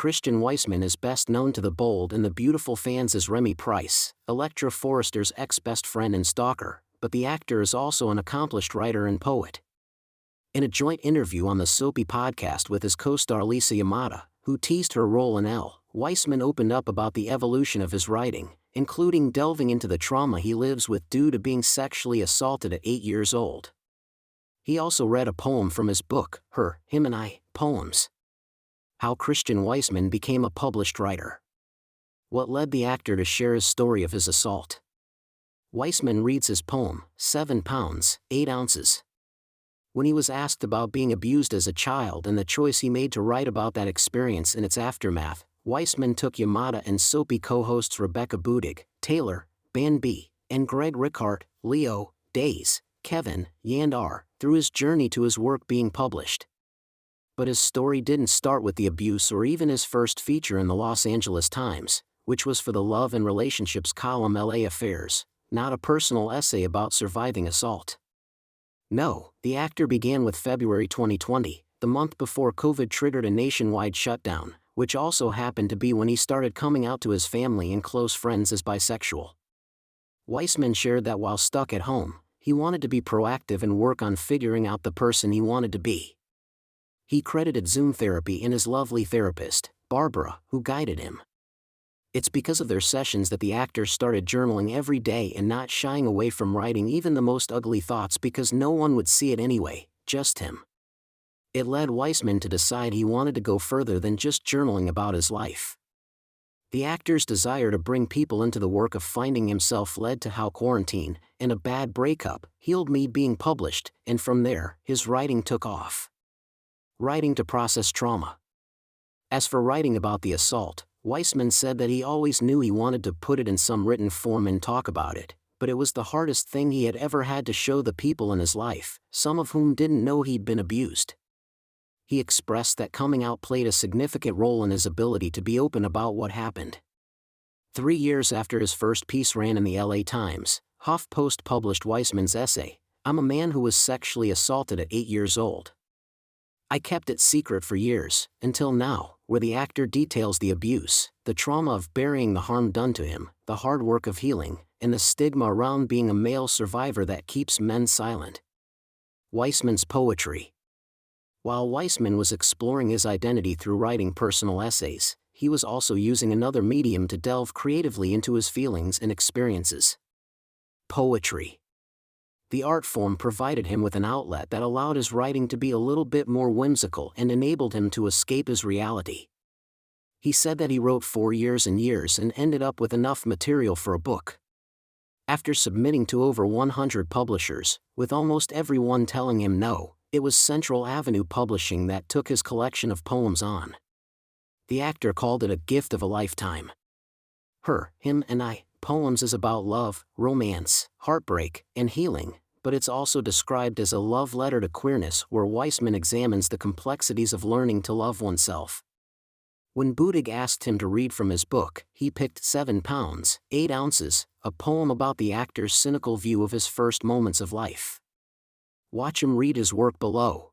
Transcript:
Christian Weissmann is best known to the bold and the beautiful fans as Remy Price, Electra Forrester's ex-best friend and stalker, but the actor is also an accomplished writer and poet. In a joint interview on the Soapy podcast with his co-star Lisa Yamada, who teased her role in Elle, Weissmann opened up about the evolution of his writing, including delving into the trauma he lives with due to being sexually assaulted at 8 years old. He also read a poem from his book, Her, Him and I, Poems. How Christian Weissmann became a published writer. What led the actor to share his story of his assault? Weissmann reads his poem, 7 pounds, 8 ounces. When he was asked about being abused as a child and the choice he made to write about that experience and its aftermath, Weissmann took Yamada and Soapy co-hosts Rebecca Budig, Taylor, Ban B, and Greg Rickhart, Leo, Days, Kevin, Yandar, through his journey to his work being published. But his story didn't start with the abuse or even his first feature in the Los Angeles Times, which was for the Love and Relationships column LA Affairs, not a personal essay about surviving assault. No, the actor began with February 2020, the month before COVID triggered a nationwide shutdown, which also happened to be when he started coming out to his family and close friends as bisexual. Weissmann shared that while stuck at home, he wanted to be proactive and work on figuring out the person he wanted to be. He credited Zoom therapy and his lovely therapist, Barbara, who guided him. It's because of their sessions that the actor started journaling every day and not shying away from writing even the most ugly thoughts because no one would see it anyway, just him. It led Weissmann to decide he wanted to go further than just journaling about his life. The actor's desire to bring people into the work of finding himself led to How Quarantine and A Bad Breakup Healed Me being published, and from there, his writing took off. Writing to process trauma. As for writing about the assault, Weissmann said that he always knew he wanted to put it in some written form and talk about it, but it was the hardest thing he had ever had to show the people in his life, some of whom didn't know he'd been abused. He expressed that coming out played a significant role in his ability to be open about what happened. 3 years after his first piece ran in the LA Times, HuffPost published Weissmann's essay, I'm a Man Who Was Sexually Assaulted at 8 Years Old. I kept it secret for years, until now, where the actor details the abuse, the trauma of burying the harm done to him, the hard work of healing, and the stigma around being a male survivor that keeps men silent. Weissmann's poetry. While Weissmann was exploring his identity through writing personal essays, he was also using another medium to delve creatively into his feelings and experiences. Poetry. The art form provided him with an outlet that allowed his writing to be a little bit more whimsical and enabled him to escape his reality. He said that he wrote 4 years and years and ended up with enough material for a book. After submitting to over 100 publishers, with almost everyone telling him no, it was Central Avenue Publishing that took his collection of poems on. The actor called it a gift of a lifetime. Her, Him and I, Poems is about love, romance, heartbreak, and healing, but it's also described as a love letter to queerness where Weissmann examines the complexities of learning to love oneself. When Budig asked him to read from his book, he picked 7 pounds, 8 ounces, a poem about the actor's cynical view of his first moments of life. Watch him read his work below.